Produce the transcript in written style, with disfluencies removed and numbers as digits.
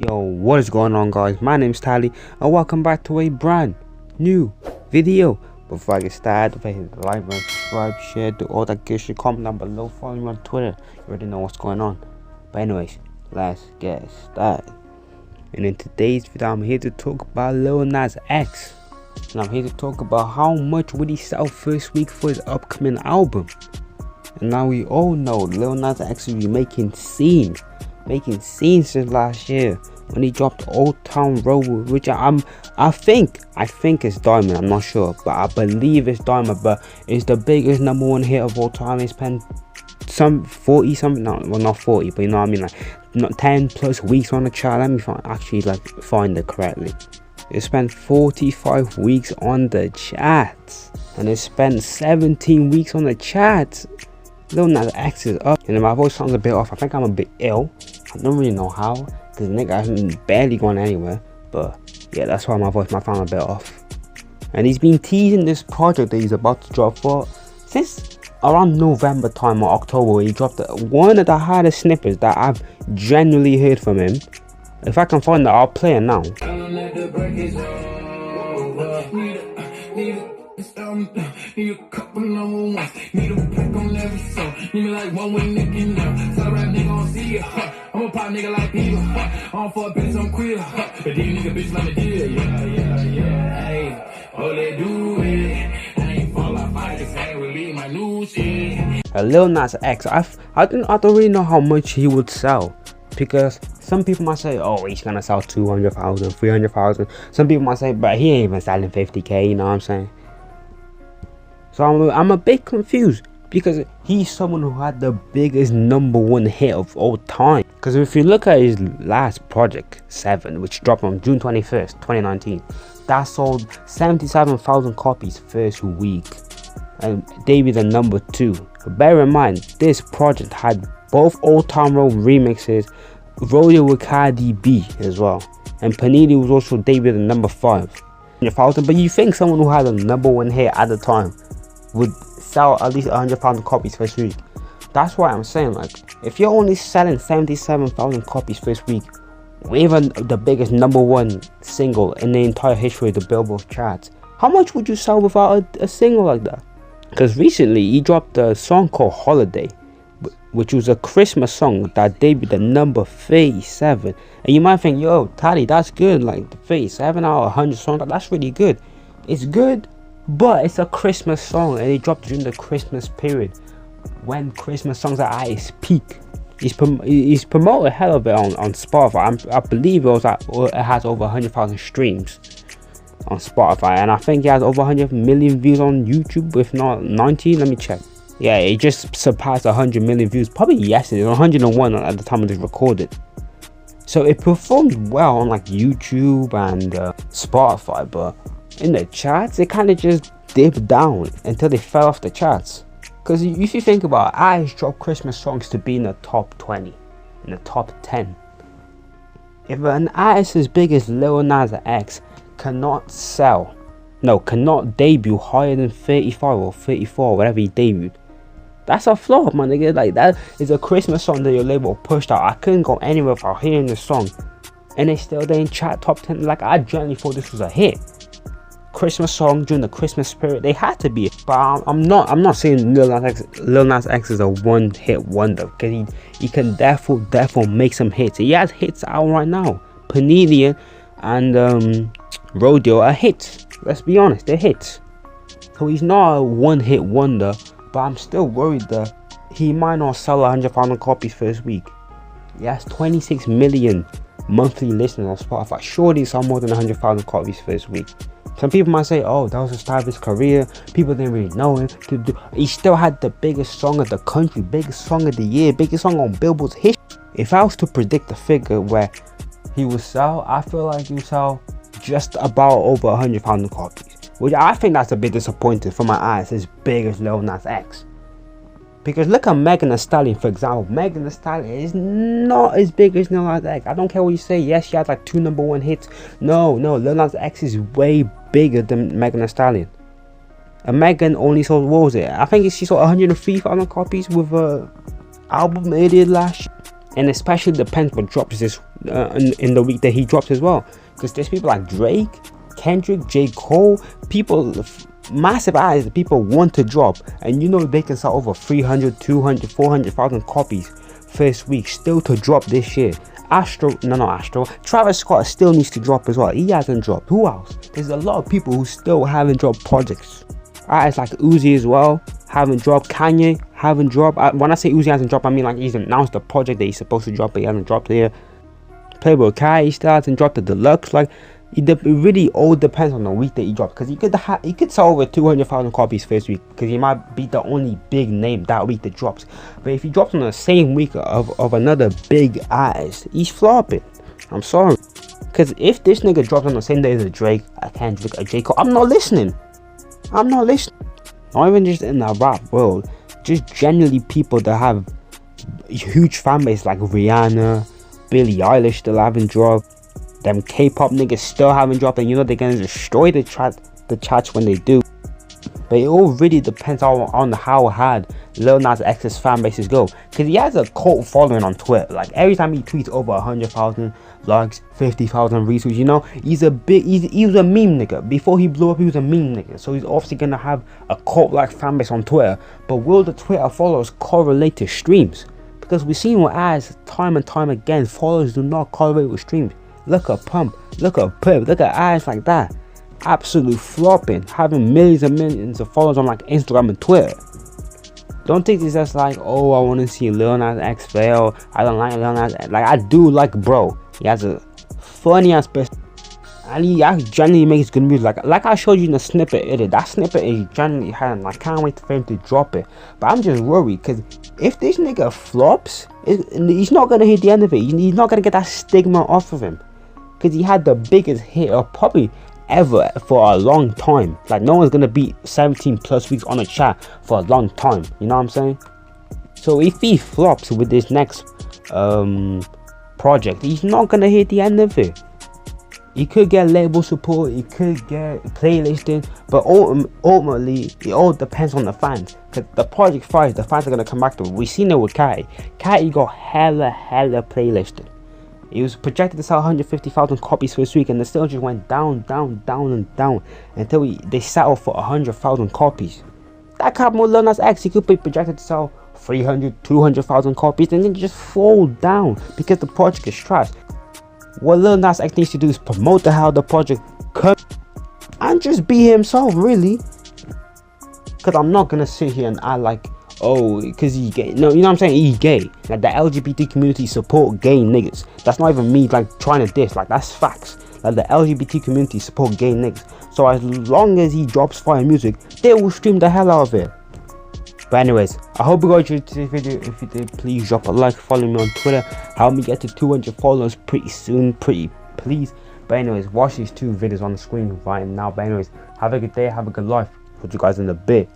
Yo, what is going on, guys? My name's Tally and welcome back to a brand new video. Before I get started, if I hit the like button, subscribe, share, do all that good shit, comment down below, follow me on Twitter. You already know what's going on. But anyways, let's get started. And in today's video, I'm here to talk about Lil Nas X. And I'm here to talk about how much would he sell first week for his upcoming album. And now we all know Lil Nas X will be making scenes since last year when he dropped Old Town Road, which I think it's Diamond. I'm not sure, but I believe it's Diamond. But it's the biggest #1 hit of all time. He spent some 40 something, no, well, not 40, but you know what I mean, like not 10 plus weeks on the chart. Let me find it correctly. It spent 45 weeks on the charts, and it spent 17 weeks on the charts. Lil Nas X is up, and my voice sounds a bit off. I think I'm a bit ill. I don't really know how, because the nigga hasn't barely gone anywhere. But yeah, that's why my voice might sound a bit off. And he's been teasing this project that he's about to drop for since around November time or October, where he dropped one of the hardest snippets that I've genuinely heard from him. If I can find that, I'll play it now. Need a couple #1s, need a pack on every song. Need me like one with Nicky now. Tell a rap nigga gon' see ya. I'm a pop nigga like Peter. I don't fuck bitches, I'm queer. But these nigga bitches let me deal. Yeah. Hey, oh, they do it. I ain't fall off, I just ain't really my new shit. Lil Nas X, I don't really know how much he would sell, because some people might say, oh, he's gonna sell 200,000, 300,000. Some people might say, but he ain't even selling 50k, you know what I'm saying? So I'm a bit confused, because he's someone who had the biggest #1 hit of all time. Because if you look at his last project, 7, which dropped on June 21st, 2019, that sold 77,000 copies first week and debuted at #2. But bear in mind, this project had both Old Town Road remixes, Rodeo with Cardi B as well, and Panini was also debuted at #5. But you think someone who had a #1 hit at the time would sell at least 100,000 copies first week? That's why I'm saying, like, if you're only selling 77,000 copies first week with the biggest #1 single in the entire history of the Billboard charts, how much would you sell without a single like that? Because recently he dropped a song called Holiday, which was a Christmas song that debuted at number 37. And you might think, yo, Taddy, that's good, like 37 out of 100 songs, that's really good. It's good, but it's a Christmas song, and it dropped during the Christmas period, when Christmas songs are at its peak. He's promoted hell of it on Spotify. I believe it has over 100,000 streams on Spotify, and I think he has over 100 million views on YouTube, if not 90. Let me check. Yeah, it just surpassed 100 million views probably yesterday. It was 101 at the time of this recorded. So it performed well on like YouTube and Spotify, but in the charts it kind of just dipped down until they fell off the charts. Because if you think about it, I drop Christmas songs to be in the top 20, in the top 10. If an artist as big as Lil Nas X cannot debut higher than 35 or 34, whatever he debuted, that's a flop, my nigga. Like, that is a Christmas song that your label pushed out. I couldn't go anywhere without hearing this song, and it's still there in chart top 10. Like, I genuinely thought this was a hit. Christmas song during the Christmas spirit, they had to be. But I'm not saying Lil Nas X is a one-hit wonder, because he can therefore make some hits. He has hits out right now. Panini and Rodeo are hits. Let's be honest, they're hits. So he's not a one-hit wonder, but I'm still worried that he might not sell 100,000 copies first week. He has 26 million monthly listeners on Spotify. Surely sell more than 100,000 copies first week. Some people might say, oh, that was the start of his career, people didn't really know him. He still had the biggest song of the country, biggest song of the year, biggest song on Billboard's history. If I was to predict a figure where he would sell, I feel like he would sell just about over 100,000 copies, which I think that's a bit disappointing for my eyes, as big as Lil Nas X. Because look at Megan Thee Stallion, for example. Megan Thee Stallion is not as big as Lil Nas X. I don't care what you say. Yes, she has like 2 #1 hits. No, Lil Nas X is way bigger than Megan Thee Stallion. And Megan only sold, what was it? I think she sold 103,000 copies with her album they did last year. And especially depends what drops this in the week that he drops as well. Because there's people like Drake, Kendrick, J. Cole, people, massive eyes that people want to drop. And you know they can sell over 300, 200, 400,000 copies first week still to drop this year. Travis Scott still needs to drop as well. He hasn't dropped. Who else? There's a lot of people who still haven't dropped projects. Artists like Uzi as well haven't dropped. Kanye haven't dropped. When I say Uzi hasn't dropped, I mean like he's announced the project that he's supposed to drop, but he hasn't dropped it yet. Playboy Kai, he still hasn't dropped the deluxe. Like it really all depends on the week that he drops, because he could sell over 200,000 copies first week, because he might be the only big name that week that drops. But if he drops on the same week of another big artist, he's flopping. I'm sorry, because if this nigga drops on the same day as a Drake, a Kendrick, a J. Cole, I'm not listening. Not even just in the rap world, just generally people that have huge fan base like Rihanna, Billie Eilish still haven't dropped. Them K-pop niggas still haven't dropped, and you know they're gonna destroy the charts when they do. But it all really depends on how hard Lil Nas X's fan bases go, because he has a cult following on Twitter. Like every time he tweets over 100,000 likes, 50,000 retweets, you know, he was a meme nigga. Before he blew up, he was a meme nigga. So he's obviously gonna have a cult-like fan base on Twitter. But will the Twitter followers correlate to streams? Because we've seen with ads time and time again, followers do not correlate with streams. Look at Pump, look at Pip, look at ads like that. Absolute flopping, having millions and millions of followers on like Instagram and Twitter. Don't think it's just like, oh, I want to see Lil Nas X fail. I don't like Lil Nas X. Like, I do like bro. He has a funny ass person, and he generally makes good music. Like I showed you in the snippet edit. That snippet is generally had, and I can't wait for him to drop it. But I'm just worried, because if this nigga flops, he's not gonna hit the end of it. He's not gonna get that stigma off of him, because he had the biggest hit of probably ever for a long time. Like no one's gonna beat 17 plus weeks on a chart for a long time. You know what I'm saying? So if he flops with this next project, he's not gonna hit the end of it. He could get label support, he could get playlisting, but ultimately it all depends on the fans. Because the project fires, the fans are gonna come back to it. We seen it with Kai. Kai got hella playlisting. It was projected to sell 150,000 copies first week, and it still just went down until they settled for 100,000 copies. That happened with Lil Nas X. He could be projected to sell 300, 200,000 copies, and then just fall down because the project is trash. What Lil Nas X needs to do is promote the hell of the project and just be himself, really. Because I'm not gonna sit here and act like, oh, because he's gay. No, you know what I'm saying? He's gay. Like the LGBT community support gay niggas. That's not even me like trying to diss. Like that's facts. Like the LGBT community support gay niggas. So as long as he drops fire music, they will stream the hell out of it. But anyways, I hope you guys enjoyed today's video. If you did, please drop a like, follow me on Twitter, help me get to 200 followers pretty soon, please. But anyways, watch these two videos on the screen right now. But anyways, have a good day, have a good life. Put you guys in the bit.